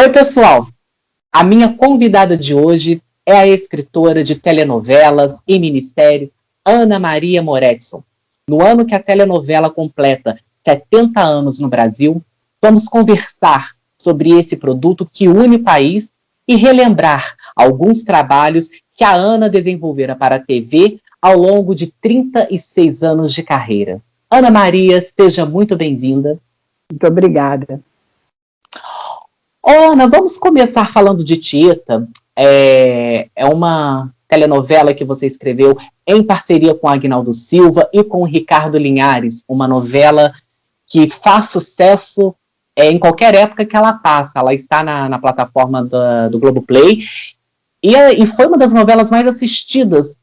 Oi, pessoal! A minha convidada de hoje é a escritora de telenovelas e minisséries Ana Maria Moretson. No ano que a telenovela completa 70 anos no Brasil, vamos conversar sobre esse produto que une o país e relembrar alguns trabalhos que a Ana desenvolvera para a TV ao longo de 36 anos de carreira. Ana Maria, seja muito bem-vinda. Muito obrigada. Ana, vamos começar falando de Tieta. É uma telenovela que você escreveu em parceria com Agnaldo Silva e com o Ricardo Linhares, uma novela que faz sucesso em qualquer época que ela passa. Ela está na plataforma do Globoplay e foi uma das novelas mais assistidas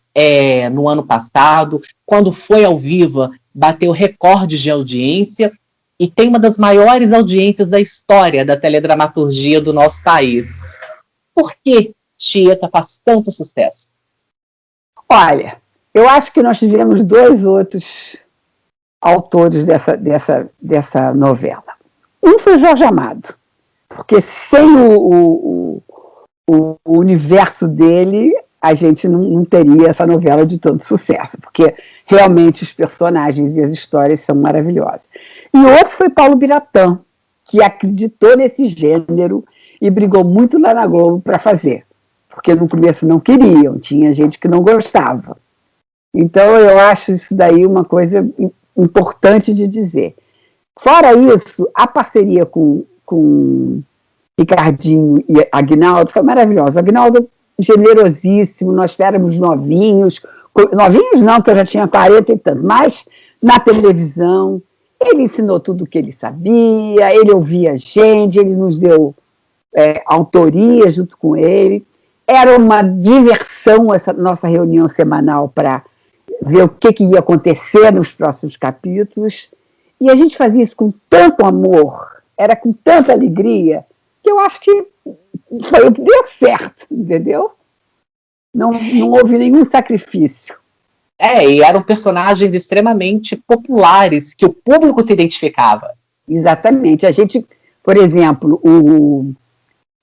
no ano passado. Quando foi ao vivo, bateu recordes de audiência e tem uma das maiores audiências da história da teledramaturgia do nosso país. Por que Tieta faz tanto sucesso? Olha, eu acho que nós tivemos dois outros autores dessa novela. Um foi Jorge Amado, porque sem o universo dele, a gente não teria essa novela de tanto sucesso, porque realmente os personagens e as histórias são maravilhosas. E outro foi Paulo Biratã, que acreditou nesse gênero e brigou muito lá na Globo para fazer, porque no começo não queriam, tinha gente que não gostava. Então eu acho isso daí uma coisa importante de dizer. Fora isso, a parceria com Ricardinho e Agnaldo foi maravilhosa. Agnaldo generosíssimo, nós éramos novinhos não, porque eu já tinha 40 e tanto, mas na televisão, ele ensinou tudo o que ele sabia, ele ouvia a gente, ele nos deu autoria junto com ele. Era uma diversão essa nossa reunião semanal para ver o que ia acontecer nos próximos capítulos, e a gente fazia isso com tanto amor, era com tanta alegria, que eu acho que foi o que deu certo, entendeu? Não houve nenhum sacrifício. E eram personagens extremamente populares, que o público se identificava. Exatamente. A gente, por exemplo,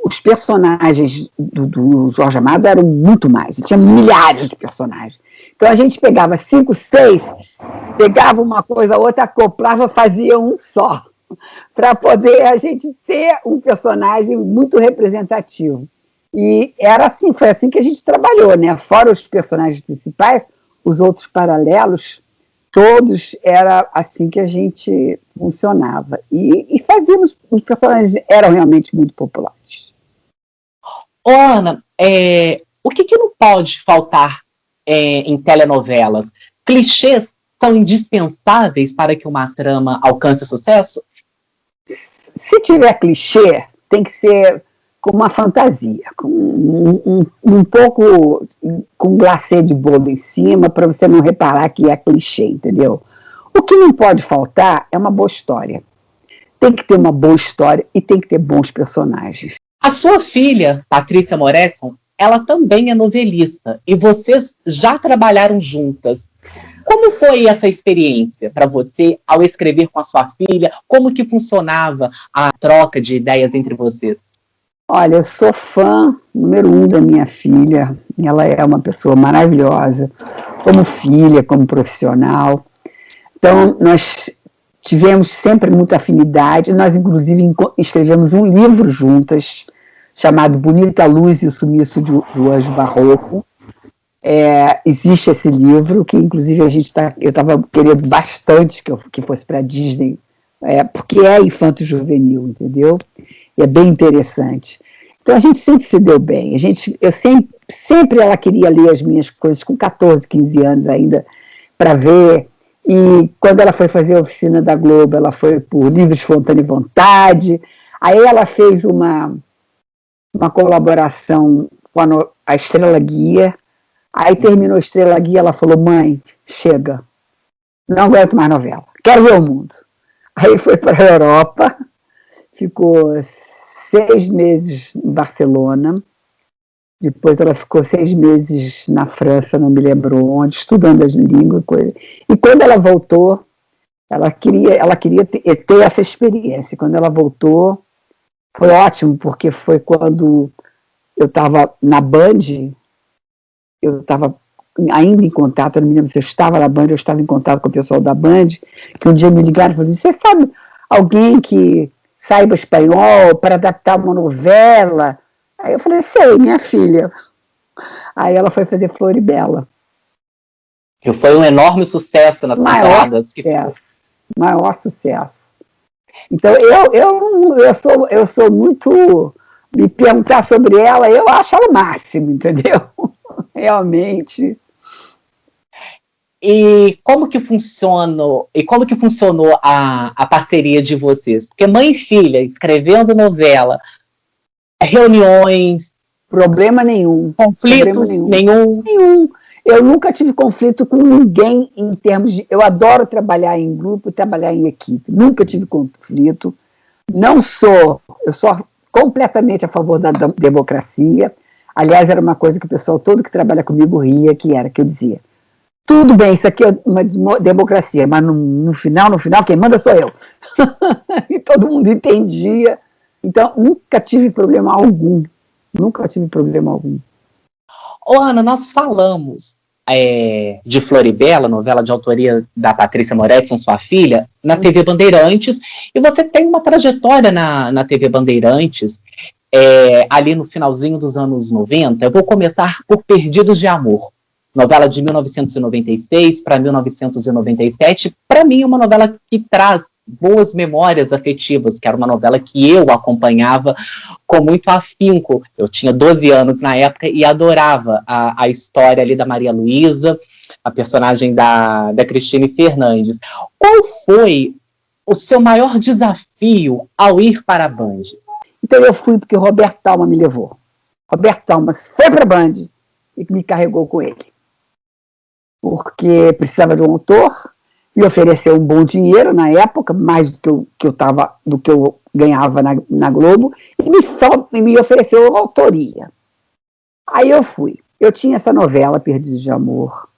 os personagens do Jorge Amado eram muito mais. Tinha milhares de personagens. Então a gente pegava 5, 6, pegava uma coisa, outra, acoplava, fazia um só, para poder a gente ter um personagem muito representativo. E era assim, foi assim que a gente trabalhou, né? Fora os personagens principais, os outros paralelos, todos era assim que a gente funcionava. E fazíamos, os personagens eram realmente muito populares. Ana, o que não pode faltar em telenovelas? Clichês são indispensáveis para que uma trama alcance sucesso? Se tiver clichê, tem que ser com uma fantasia, com um pouco com glacê de bolo em cima, para você não reparar que é clichê, entendeu? O que não pode faltar é uma boa história. Tem que ter uma boa história e tem que ter bons personagens. A sua filha, Patrícia Moretson, ela também é novelista, e vocês já trabalharam juntas. Como foi essa experiência para você ao escrever com a sua filha? Como que funcionava a troca de ideias entre vocês? Olha, eu sou fã número 1 da minha filha. Ela é uma pessoa maravilhosa, como filha, como profissional. Então, nós tivemos sempre muita afinidade. Nós, inclusive, escrevemos um livro juntas, chamado Bonita Luz e o Sumiço do Anjo Barroco. Existe esse livro, que inclusive eu estava querendo bastante que fosse para a Disney, porque é infanto-juvenil, entendeu? E é bem interessante. Então a gente sempre se deu bem. Sempre ela queria ler as minhas coisas, com 14, 15 anos ainda, para ver. E quando ela foi fazer a oficina da Globo, ela foi por livre, espontânea e vontade. Aí ela fez uma colaboração com a Estrela Guia. Aí terminou a Estrela Guia, ela falou: mãe, chega, não aguento mais novela, quero ver o mundo. Aí foi para a Europa, ficou 6 meses em Barcelona, depois ela ficou 6 meses na França, não me lembro onde, estudando as línguas e coisas. E quando ela voltou, ela queria ter essa experiência. Quando ela voltou, Foi ótimo, porque foi quando eu estava na Band, eu estava ainda em contato, eu não me lembro se eu estava na Band, eu estava em contato com o pessoal da Band, que um dia me ligaram e falaram assim, você sabe alguém que saiba espanhol para adaptar uma novela? Aí eu falei, sei, minha filha. Aí ela foi fazer Floribela. Que foi um enorme sucesso nas temporadas. Maior sucesso. Então, eu sou muito... Me perguntar sobre ela, eu acho ela o máximo, entendeu? Realmente. E como que funcionou a parceria de vocês? Porque mãe e filha, escrevendo novela, reuniões... Problema nenhum. Conflitos nenhum. Nenhum. Eu nunca tive conflito com ninguém em termos de... Eu adoro trabalhar em grupo, trabalhar em equipe. Nunca tive conflito. Eu sou completamente a favor da democracia. Aliás, era uma coisa que o pessoal todo que trabalha comigo ria, que eu dizia, tudo bem, isso aqui é uma democracia, mas no final, quem manda sou eu. E todo mundo entendia. Então, nunca tive problema algum. Ô, Ana, nós falamos de Floribela, novela de autoria da Patrícia Moretti com sua filha, na TV Bandeirantes, e você tem uma trajetória na TV Bandeirantes, ali no finalzinho dos anos 90. Eu vou começar por Perdidos de Amor, novela de 1996 para 1997. Para mim, é uma novela que traz boas memórias afetivas, que era uma novela que eu acompanhava com muito afinco. Eu tinha 12 anos na época e adorava a história ali da Maria Luísa, a personagem da Cristine Fernandes. Qual foi o seu maior desafio ao ir para a Band? Então eu fui porque o Roberto Talma me levou. Roberto Talma foi para a Band e me carregou com ele. Porque precisava de um autor, me ofereceu um bom dinheiro na época, mais do que eu ganhava na Globo, e me ofereceu uma autoria. Aí eu fui. Eu tinha essa novela, Perdidos de Amor,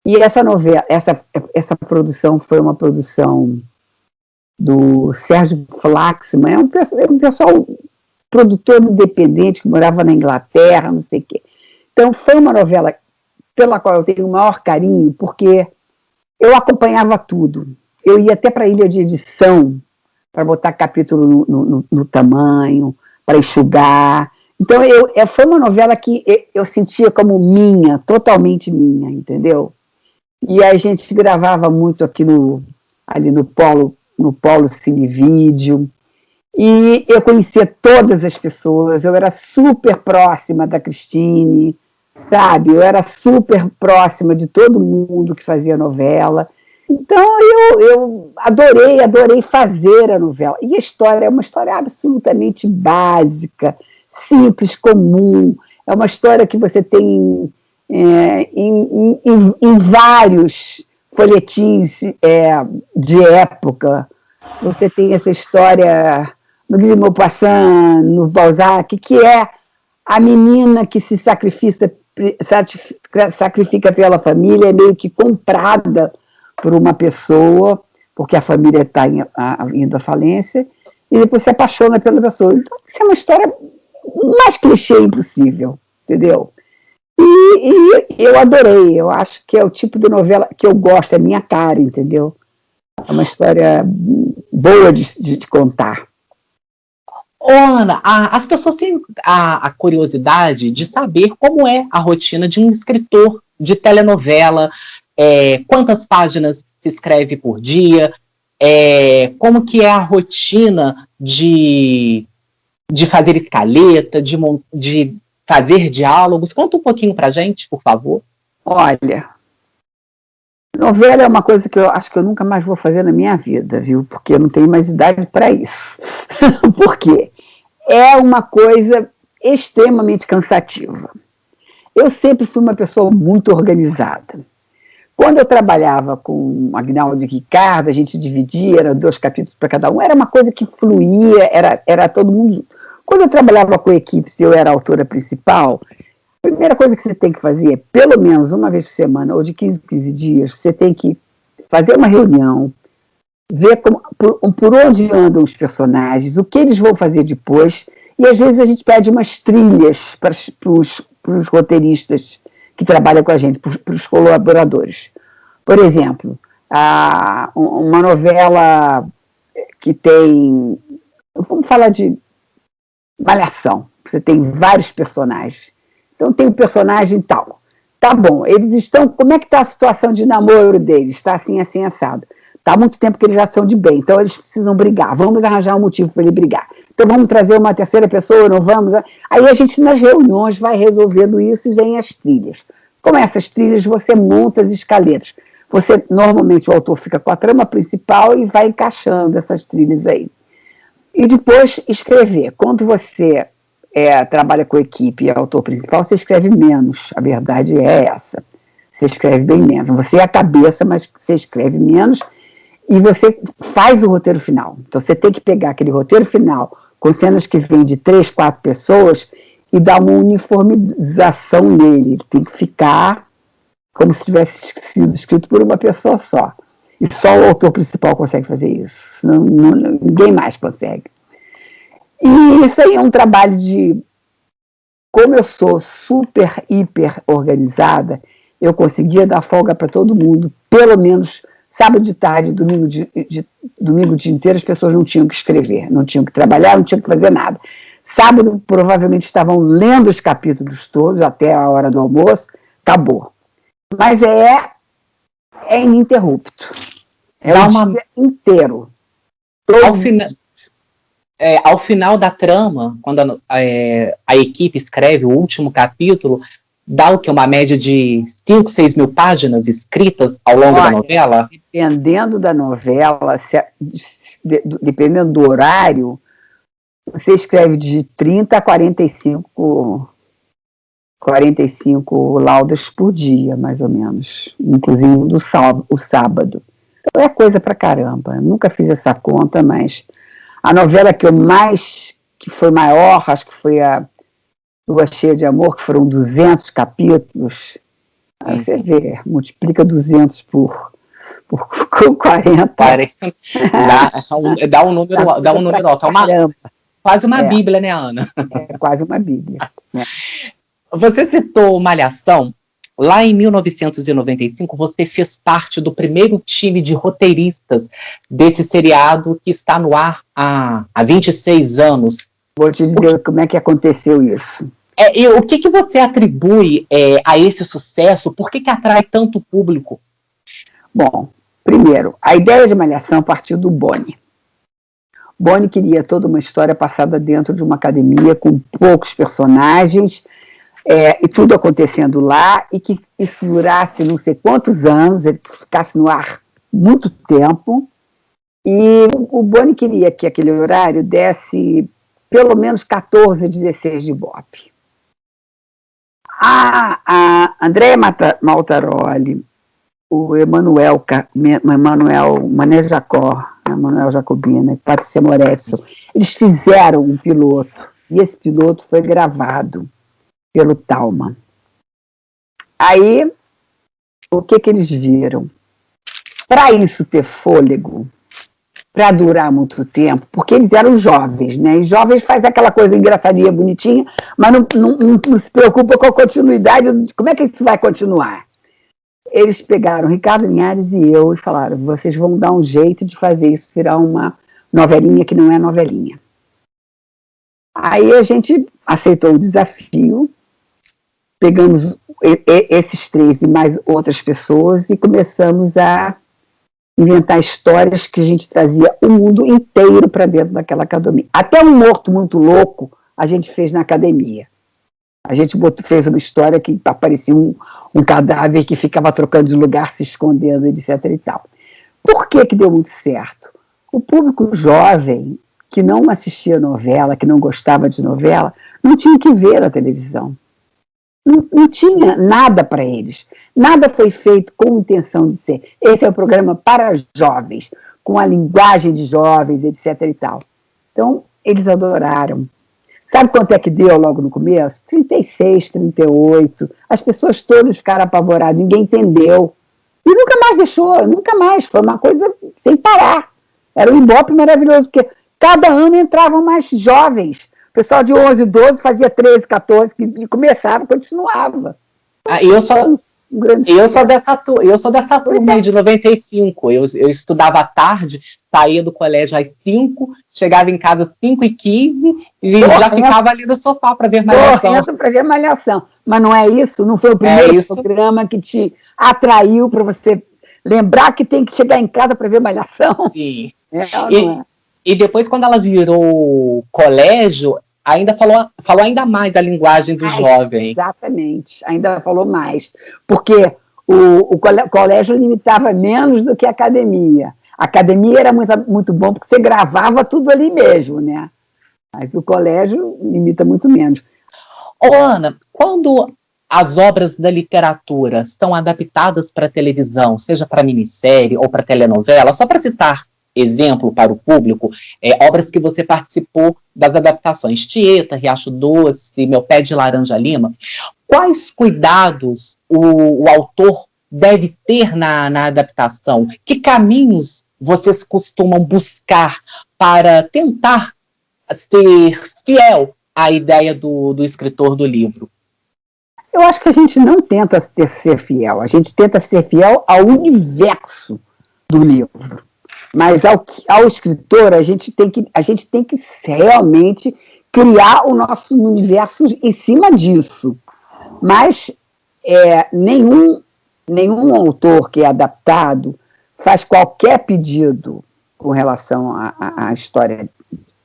e essa produção foi uma produção do Sérgio Flaxman, é um pessoal produtor independente que morava na Inglaterra, não sei o quê. Então foi uma novela pela qual eu tenho o maior carinho, porque eu acompanhava tudo. Eu ia até para a ilha de edição, para botar capítulo no tamanho, para enxugar. Então, foi uma novela que eu sentia como minha, totalmente minha, entendeu? E a gente gravava muito aqui ali no Polo Cinevídeo, e eu conhecia todas as pessoas, eu era super próxima da Cristine, sabe? Eu era super próxima de todo mundo que fazia novela. Então, eu adorei fazer a novela. E a história é uma história absolutamente básica, simples, comum. É uma história que você tem em vários folhetins de época. Você tem essa história no Guy de Maupassant, no Balzac, que é a menina que se sacrifica pela família, é meio que comprada por uma pessoa, porque a família está indo à falência, e depois se apaixona pela pessoa. Então, isso é uma história mais clichê impossível, entendeu? E eu adorei, eu acho que é o tipo de novela que eu gosto, é minha cara, entendeu? É uma história boa de contar. Ô, Ana, as pessoas têm a curiosidade de saber como é a rotina de um escritor de telenovela, quantas páginas se escreve por dia, como que é a rotina de fazer escaleta, de fazer diálogos. Conta um pouquinho pra gente, por favor. Olha, novela é uma coisa que eu acho que eu nunca mais vou fazer na minha vida, viu? Porque eu não tenho mais idade para isso. Por quê? É uma coisa extremamente cansativa. Eu sempre fui uma pessoa muito organizada. Quando eu trabalhava com Aguinaldo e Ricardo, a gente dividia, eram 2 capítulos para cada um, era uma coisa que fluía, era todo mundo. Quando eu trabalhava com equipes e eu era a autora principal, a primeira coisa que você tem que fazer é, pelo menos uma vez por semana, ou de 15 em 15 dias, você tem que fazer uma reunião, ver por onde andam os personagens, o que eles vão fazer depois, e às vezes a gente pede umas trilhas para os roteiristas que trabalham com a gente, para os colaboradores. Por exemplo, uma novela que tem... Vamos falar de Malhação. Você tem vários personagens. Então tem um personagem tal. Tá bom, eles estão... Como é que está a situação de namoro deles? Está assim, assim, assado. Está há muito tempo que eles já estão de bem, então eles precisam brigar. Vamos arranjar um motivo para ele brigar. Então vamos trazer uma terceira pessoa, não vamos? Aí a gente, nas reuniões, vai resolvendo isso e vem as trilhas. Com essas trilhas, você monta as escaletas. Normalmente, o autor fica com a trama principal e vai encaixando essas trilhas aí. E depois, escrever. Quando você trabalha com equipe e é autor principal, você escreve menos. A verdade é essa. Você escreve bem menos. Você é a cabeça, mas você escreve menos e você faz o roteiro final. Então, você tem que pegar aquele roteiro final com cenas que vêm de 3, 4 pessoas e dar uma uniformização nele. Ele tem que ficar como se tivesse sido escrito por uma pessoa só. E só o autor principal consegue fazer isso. Ninguém mais consegue. E isso aí é um trabalho de... Como eu sou super, hiper organizada, eu conseguia dar folga para todo mundo, pelo menos sábado de tarde, domingo o dia inteiro, as pessoas não tinham que escrever, não tinham que trabalhar, não tinham que fazer nada. Sábado, provavelmente, estavam lendo os capítulos todos, até a hora do almoço, acabou. Mas é ininterrupto. É o dia inteiro. Ao final da trama, quando a equipe escreve o último capítulo, dá o que? Uma média de 5, 6 mil páginas escritas ao longo da novela? Dependendo da novela, dependendo do horário, você escreve de 30 a 45 laudas por dia, mais ou menos, inclusive o sábado. Então é coisa pra caramba. Eu nunca fiz essa conta, mas a novela que foi maior, acho que foi a Lua Cheia de Amor, que foram 200 capítulos. Aí você vê, multiplica 200 por 40. Dá um número alto. Quase uma Bíblia, né, Ana? É quase uma Bíblia. Né? Você citou Malhação. Lá em 1995, você fez parte do primeiro time de roteiristas desse seriado que está no ar há 26 anos. Vou te dizer como é que aconteceu isso. O que você atribui a esse sucesso? Por que atrai tanto público? Bom, primeiro, a ideia de Malhação partiu do Boni. Boni queria toda uma história passada dentro de uma academia com poucos personagens, e tudo acontecendo lá, e que isso durasse não sei quantos anos, ele ficasse no ar muito tempo, e o Boni queria que aquele horário desse pelo menos 14, 16 de Ibope. A Andréa Maltaroli, o Emanuel Mané Jacó, Emanuel Jacobina e Patrícia Moretso, eles fizeram um piloto, e esse piloto foi gravado pelo Talma. Aí, o que eles viram? Para isso ter fôlego, para durar muito tempo, porque eles eram jovens, né? E jovens faz aquela coisa engraçadinha, bonitinha, mas não se preocupa com a continuidade, como é que isso vai continuar? Eles pegaram Ricardo Linhares e eu e falaram, vocês vão dar um jeito de fazer isso virar uma novelinha que não é novelinha. Aí a gente aceitou o desafio, pegamos esses 3 e mais outras pessoas e começamos a inventar histórias que a gente trazia o mundo inteiro para dentro daquela academia. Até um morto muito louco a gente fez na academia. A gente fez uma história que aparecia um cadáver que ficava trocando de lugar, se escondendo, etc. e tal. Por que deu muito certo? O público jovem, que não assistia novela, que não gostava de novela, não tinha que ver a televisão. Não tinha nada para eles. Nada foi feito com intenção de ser. Esse é o programa para jovens, com a linguagem de jovens, etc. e tal. Então, eles adoraram. Sabe quanto é que deu logo no começo? 36, 38. As pessoas todas ficaram apavoradas, ninguém entendeu. E nunca mais deixou, nunca mais. Foi uma coisa sem parar. Era um Ibope maravilhoso, porque cada ano entravam mais jovens. O pessoal de 11, 12 fazia 13, 14, que começava, continuava. Eu sou dessa turma aí de 95. Eu estudava à tarde, saía do colégio às 5, chegava em casa às 5h15 e já ficava ali no sofá para ver Malhação. Para ver Malhação. Mas não é isso? Não foi o primeiro programa que te atraiu para você lembrar que tem que chegar em casa para ver Malhação? Sim. E depois, quando ela virou colégio, ainda falou ainda mais da linguagem do jovem. Exatamente, ainda falou mais. Porque o colégio limitava menos do que a academia. A academia era muito bom, porque você gravava tudo ali mesmo, né? Mas o colégio limita muito menos. Ana, quando as obras da literatura são adaptadas para televisão, seja para minissérie ou para telenovela, só para citar exemplo para o público, obras que você participou das adaptações, Tieta, Riacho Doce, Meu Pé de Laranja Lima, quais cuidados o autor deve ter na adaptação? Que caminhos vocês costumam buscar para tentar ser fiel à ideia do escritor do livro? Eu acho que a gente não tenta ser fiel, a gente tenta ser fiel ao universo do livro. Mas ao escritor, a gente tem que realmente criar o nosso universo em cima disso. Mas nenhum autor que é adaptado faz qualquer pedido com relação à história,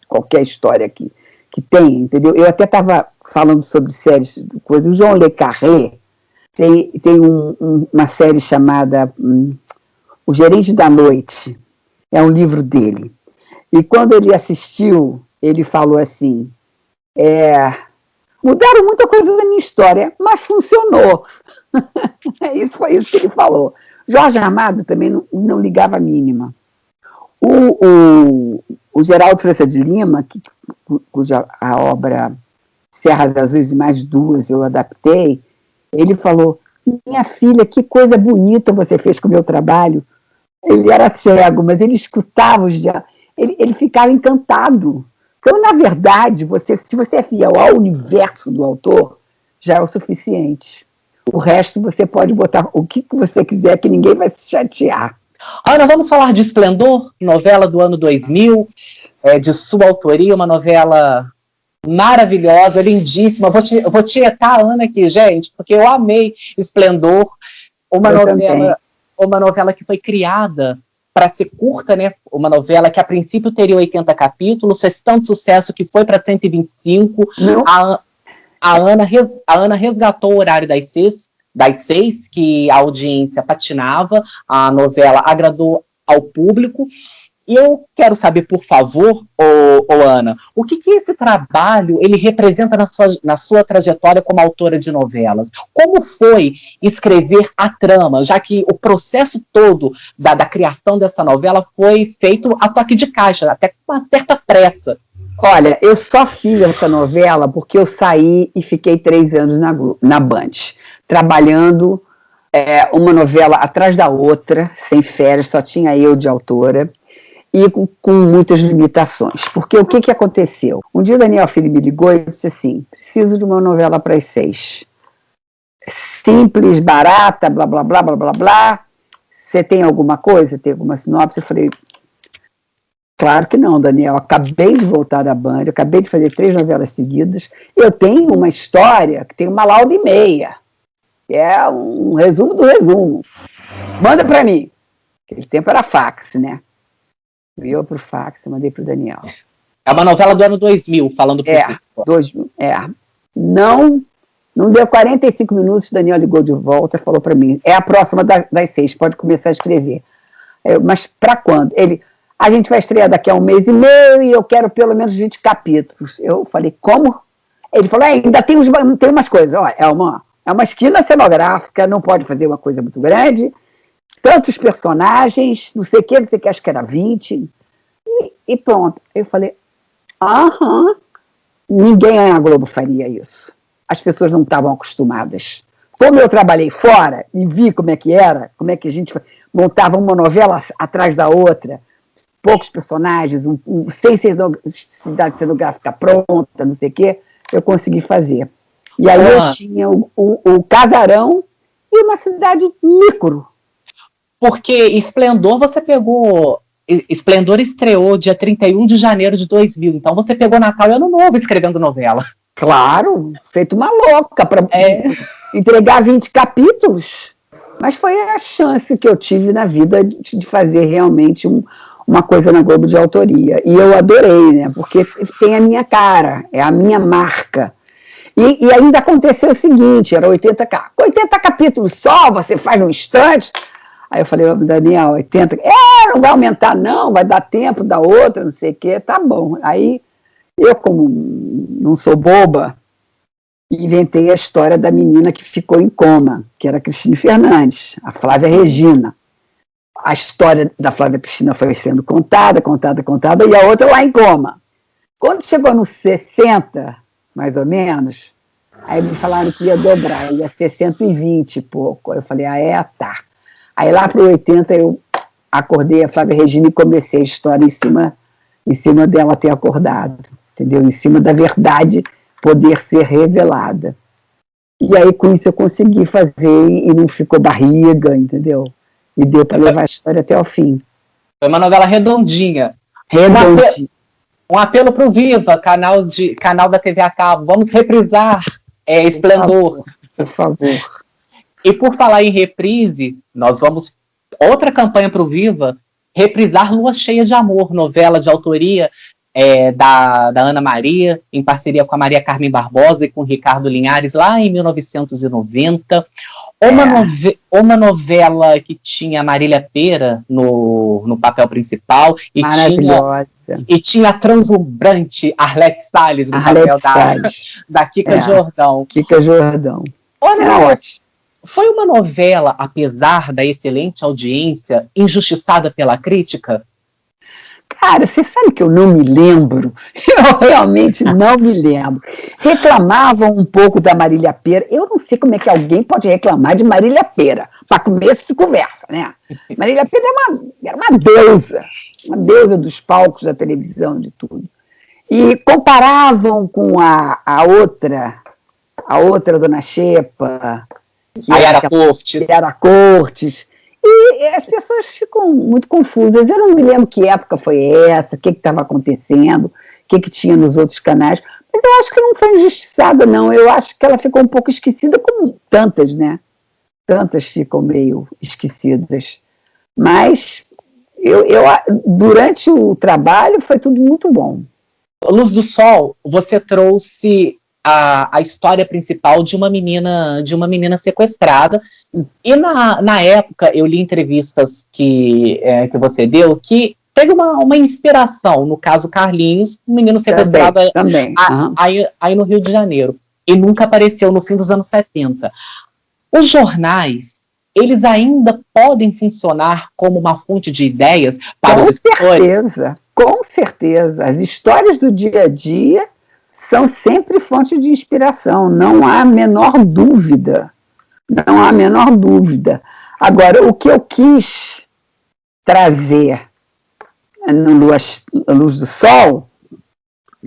qualquer história que tem, entendeu? Eu até estava falando sobre séries, coisas. O João Le Carré tem uma série chamada O Gerente da Noite. É um livro dele. E quando ele assistiu, ele falou assim, mudaram muita coisa da minha história, mas funcionou. Foi isso que ele falou. Jorge Amado também não ligava a mínima. O Geraldo França de Lima, cuja a obra Serras Azuis e Mais Duas eu adaptei, ele falou, minha filha, que coisa bonita você fez com o meu trabalho. Ele era cego, mas ele escutava ele ficava encantado. Então, na verdade, se você é fiel ao universo do autor, já é o suficiente. O resto você pode botar o que você quiser, que ninguém vai se chatear. Ana, vamos falar de Esplendor, novela do ano 2000, de sua autoria, uma novela maravilhosa, lindíssima. Eu vou tietar a Ana aqui, gente, porque eu amei Esplendor, uma novela que foi criada para ser curta, né? Uma novela que a princípio teria 80 capítulos, fez tanto sucesso que foi para 125. A Ana resgatou o horário das seis, que a audiência patinava, a novela agradou ao público. E eu quero saber, por favor, Ana, o que esse trabalho ele representa na sua trajetória como autora de novelas? Como foi escrever a trama, já que o processo todo da criação dessa novela foi feito a toque de caixa, até com uma certa pressa? Olha, eu só fiz essa novela porque eu saí e fiquei 3 anos na Band, trabalhando uma novela atrás da outra, sem férias, só tinha eu de autora, e com muitas limitações. Porque o que aconteceu? Um dia o Daniel Filho me ligou e disse assim, preciso de uma novela para as 6. Simples, barata, blá, blá, blá, blá, blá, blá. Você tem alguma coisa? Tem alguma sinopse? Eu falei, claro que não, Daniel. Acabei de voltar da Band, acabei de fazer 3 novelas seguidas. Eu tenho uma história que tem uma lauda e meia. Que é um resumo do resumo. Manda para mim. Aquele tempo era fax, né? Eu para o fax, eu mandei para o Daniel. É uma novela do ano 2000, falando para o 2000, Não deu 45 minutos, o Daniel ligou de volta e falou para mim, é a próxima das 6, pode começar a escrever. Mas para quando? A gente vai estrear daqui a 1 mês e meio e eu quero pelo menos 20 capítulos. Eu falei, como? Ele falou, ainda tem umas coisas. Olha, é uma esquina cenográfica, não pode fazer uma coisa muito grande, tantos personagens, não sei o que, acho que era 20, e pronto. Eu falei, ninguém na Globo faria isso. As pessoas não estavam acostumadas. Como eu trabalhei fora e vi como é que era, como é que a gente montava uma novela atrás da outra, poucos personagens, sem cidade cenográfica pronta, não sei o quê, eu consegui fazer. E aí eu tinha o casarão e uma cidade micro. Porque Esplendor você pegou... Esplendor estreou dia 31 de janeiro de 2000, então você pegou Natal e Ano Novo escrevendo novela. Claro, feito uma louca para entregar 20 capítulos. Mas foi a chance que eu tive na vida de fazer realmente uma coisa na Globo de autoria. E eu adorei, né? Porque tem a minha cara, é a minha marca. E ainda aconteceu o seguinte, era 80 capítulos só, você faz num instante. Aí eu falei, Daniel, 80... não vai aumentar não, vai dar tempo, dá outra, não sei o quê, tá bom. Aí eu, como não sou boba, inventei a história da menina que ficou em coma, que era a Cristina Fernandes, a Flávia Regina. A história da Flávia Cristina foi sendo contada, e a outra lá em coma. Quando chegou nos 60, mais ou menos, aí me falaram que ia dobrar, ia ser 120 e pouco. Aí eu falei, tá. Aí lá para o 80 eu acordei a Flávia Regina e comecei a história em cima dela ter acordado, entendeu? Em cima da verdade poder ser revelada. E aí com isso eu consegui fazer e não ficou barriga, entendeu? E deu para levar a história até o fim. Foi uma novela redondinha. Um apelo para o Viva, canal da TV a cabo. Vamos reprisar Esplendor. Por favor. E por falar em reprise, nós vamos... Outra campanha para o Viva, reprisar Lua Cheia de Amor, novela de autoria da Ana Maria, em parceria com a Maria Carmen Barbosa e com o Ricardo Linhares, lá em 1990. Uma novela que tinha a Marília Pêra no papel principal e tinha a translumbrante Arlete Salles no papel da Kika Jordão. Kika Jordão. Olha, foi uma novela, apesar da excelente audiência, injustiçada pela crítica? Cara, você sabe que eu não me lembro? Eu realmente não me lembro. Reclamavam um pouco da Marília Pêra. Eu não sei como é que alguém pode reclamar de Marília Pêra, para começo de conversa, né? Marília Pêra era uma deusa dos palcos da televisão, de tudo. E comparavam com a outra Dona Xepa, a Yara Cortes. E as pessoas ficam muito confusas. Eu não me lembro que época foi essa, o que estava acontecendo, o que tinha nos outros canais. Mas eu acho que não foi injustiçada, não. Eu acho que ela ficou um pouco esquecida, como tantas, né? Tantas ficam meio esquecidas. Mas durante o trabalho foi tudo muito bom. Luz do Sol, você trouxe a história principal de uma menina sequestrada, e na época eu li entrevistas que você deu, que teve uma inspiração, no caso Carlinhos, um menino sequestrado também. Aí no Rio de Janeiro, e nunca apareceu no fim dos anos 70. Os jornais, eles ainda podem funcionar como uma fonte de ideias para os escritores? Com certeza, as histórias do dia a dia são sempre fonte de inspiração, não há a menor dúvida. Não há a menor dúvida. Agora, o que eu quis trazer no Luz do Sol,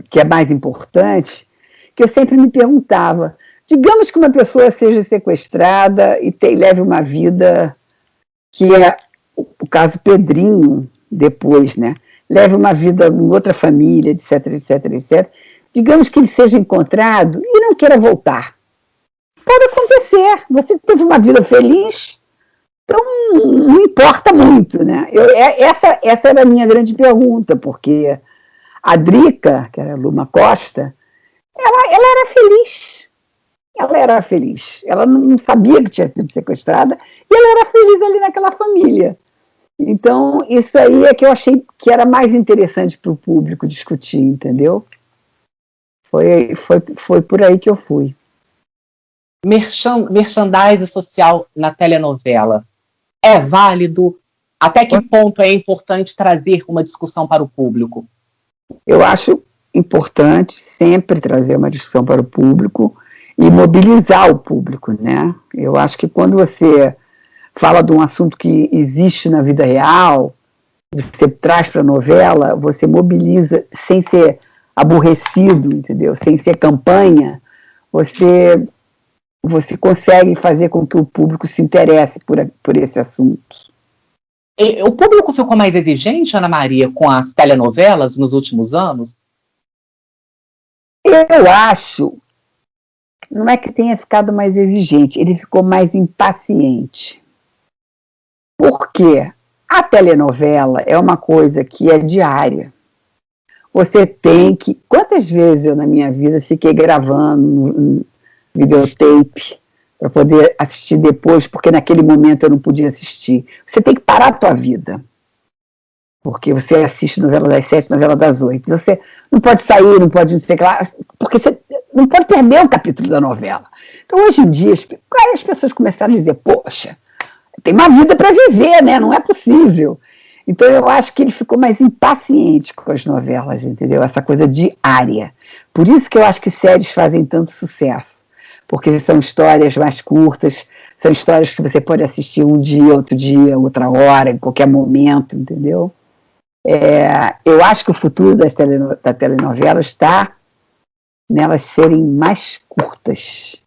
que é mais importante, que eu sempre me perguntava, digamos que uma pessoa seja sequestrada e leve uma vida, que é o caso Pedrinho, depois, né? Leve uma vida em outra família, etc, etc, etc. Digamos que ele seja encontrado e não queira voltar. Pode acontecer. Você teve uma vida feliz, então não importa muito, né? Essa era a minha grande pergunta, porque a Drica, que era a Luma Costa, ela era feliz. Ela era feliz. Ela não sabia que tinha sido sequestrada e ela era feliz ali naquela família. Então, isso aí é que eu achei que era mais interessante para o público discutir, entendeu? Foi por aí que eu fui. Merchandising social na telenovela é válido? Até que ponto é importante trazer uma discussão para o público? Eu acho importante sempre trazer uma discussão para o público e mobilizar o público, né? Eu acho que quando você fala de um assunto que existe na vida real, você traz para a novela, você mobiliza sem ser aborrecido, entendeu? Sem ser campanha, você consegue fazer com que o público se interesse por esse assunto. O público ficou mais exigente, Ana Maria, com as telenovelas nos últimos anos? Eu acho, não é que tenha ficado mais exigente, ele ficou mais impaciente. Por quê? A telenovela é uma coisa que é diária. Você tem que... Quantas vezes eu, na minha vida, fiquei gravando um videotape para poder assistir depois, porque naquele momento eu não podia assistir. Você tem que parar a tua vida. Porque você assiste novela das 7, novela das 8. Você não pode sair, não pode não sei lá, porque você não pode perder um capítulo da novela. Então, hoje em dia, as pessoas começaram a dizer, poxa, tem uma vida para viver, né? Não é possível. Então, eu acho que ele ficou mais impaciente com as novelas, entendeu? Essa coisa diária. Por isso que eu acho que séries fazem tanto sucesso. Porque são histórias mais curtas, são histórias que você pode assistir um dia, outro dia, outra hora, em qualquer momento, entendeu? Eu acho que o futuro da telenovela está nelas serem mais curtas.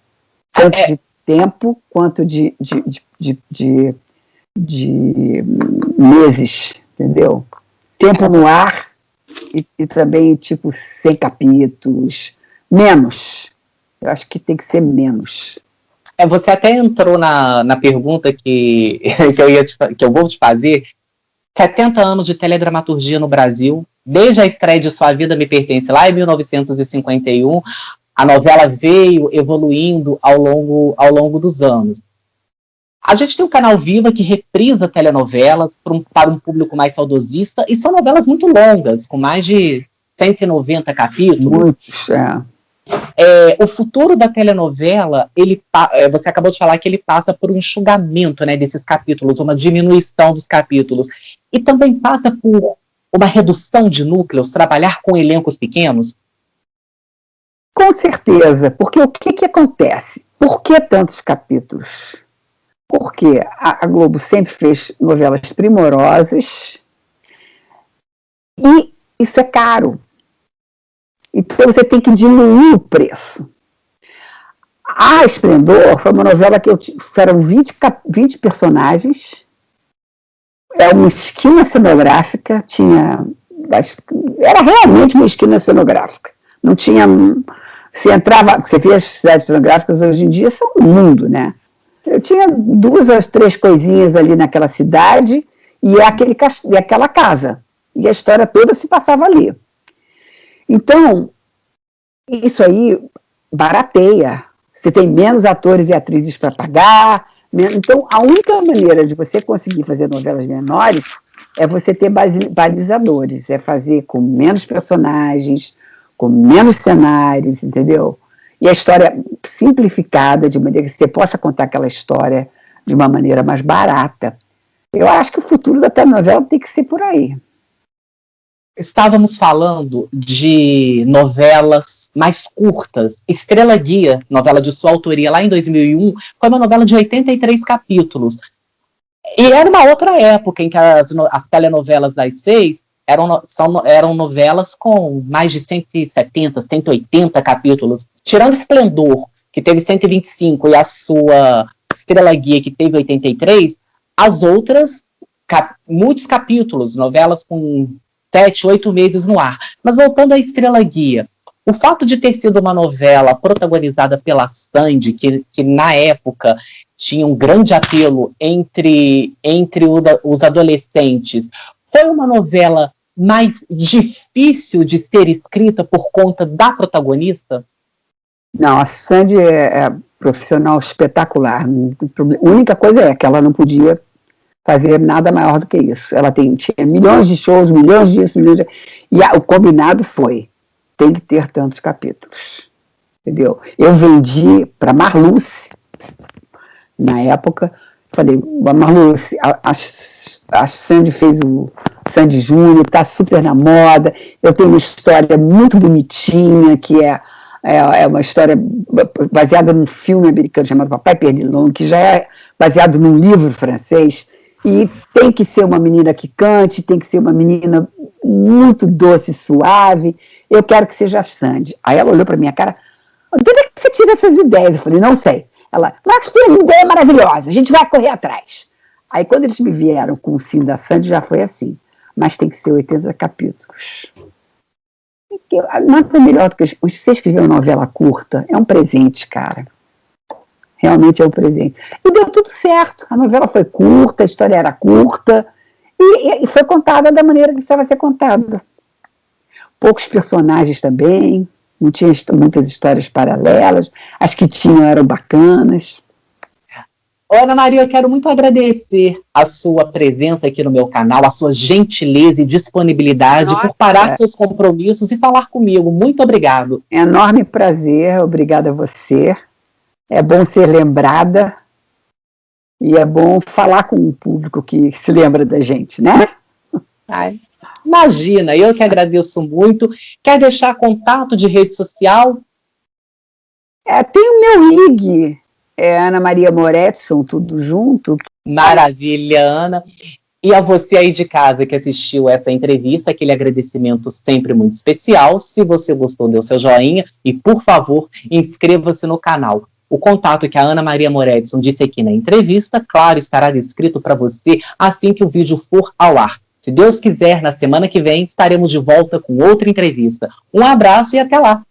Tanto de tempo quanto de meses, entendeu? Tempo no ar e também, tipo, 100 capítulos. Menos. Eu acho que tem que ser menos. Você até entrou na pergunta que eu vou te fazer. 70 anos de teledramaturgia no Brasil. Desde a estreia de Sua Vida Me Pertence, lá em 1951, a novela veio evoluindo ao longo dos anos. A gente tem o Canal Viva, que reprisa telenovelas para um público mais saudosista, e são novelas muito longas, com mais de 190 capítulos. Muitos, o futuro da telenovela, você acabou de falar que ele passa por um enxugamento, né, desses capítulos, uma diminuição dos capítulos, e também passa por uma redução de núcleos, trabalhar com elencos pequenos? Com certeza, porque o que acontece? Por que tantos capítulos? Porque a Globo sempre fez novelas primorosas e isso é caro. Então você tem que diluir o preço. A Esplendor foi uma novela que eram 20 personagens, uma esquina cenográfica, era realmente uma esquina cenográfica. Não tinha... Você vê as cidades cenográficas hoje em dia, são um mundo, né? Eu tinha 2 ou 3 coisinhas ali naquela cidade e aquela casa. E a história toda se passava ali. Então, isso aí barateia. Você tem menos atores e atrizes para pagar. Então, a única maneira de você conseguir fazer novelas menores é você ter balizadores, é fazer com menos personagens, com menos cenários, entendeu? E a história simplificada, de maneira que você possa contar aquela história de uma maneira mais barata. Eu acho que o futuro da telenovela tem que ser por aí. Estávamos falando de novelas mais curtas. Estrela Guia, novela de sua autoria lá em 2001, foi uma novela de 83 capítulos. E era uma outra época em que as telenovelas das 6 eram novelas com mais de 170, 180 capítulos. Tirando Esplendor, que teve 125, e a sua Estrela Guia, que teve 83, as outras, muitos capítulos, novelas com 7, 8 meses no ar. Mas voltando à Estrela Guia, o fato de ter sido uma novela protagonizada pela Sandy, que na época tinha um grande apelo entre os adolescentes, foi uma novela mais difícil de ser escrita por conta da protagonista? Não, a Sandy é profissional espetacular. A única coisa é que ela não podia fazer nada maior do que isso. Ela tinha milhões de shows, milhões disso, e o combinado tem que ter tantos capítulos. Entendeu? Eu vendi para Marluce, na época, falei, Marluce, a Sandy fez o Sandy Júnior, está super na moda, eu tenho uma história muito bonitinha, que é uma história baseada num filme americano chamado Papai Pernilongo, que já é baseado num livro francês. E tem que ser uma menina que cante, tem que ser uma menina muito doce, suave. Eu quero que seja a Sandy. Aí ela olhou para minha cara, de onde é que você tira essas ideias? Eu falei, não sei. Ela, mas tem uma ideia maravilhosa, a gente vai correr atrás. Aí quando eles me vieram com o fim da Sandy, já foi assim. Mas tem que ser 80 capítulos. Nada melhor do que você escrever uma novela curta. É um presente, cara. Realmente é um presente. E deu tudo certo. A novela foi curta, a história era curta. E foi contada da maneira que precisava ser contada. Poucos personagens também. Não tinha muitas histórias paralelas. As que tinham eram bacanas. Ana Maria, eu quero muito agradecer a sua presença aqui no meu canal, a sua gentileza e disponibilidade por parar seus compromissos e falar comigo. Muito obrigado. É um enorme prazer, obrigada a você. É bom ser lembrada e é bom falar com um público que se lembra da gente, né? Ai, imagina, eu que agradeço muito. Quer deixar contato de rede social? Tem o meu IG. Ana Maria Moretson, tudo junto. Maravilha, Ana. E a você aí de casa que assistiu essa entrevista, aquele agradecimento sempre muito especial. Se você gostou, dê o seu joinha e, por favor, inscreva-se no canal. O contato que a Ana Maria Moretson disse aqui na entrevista, claro, estará descrito para você assim que o vídeo for ao ar. Se Deus quiser, na semana que vem, estaremos de volta com outra entrevista. Um abraço e até lá!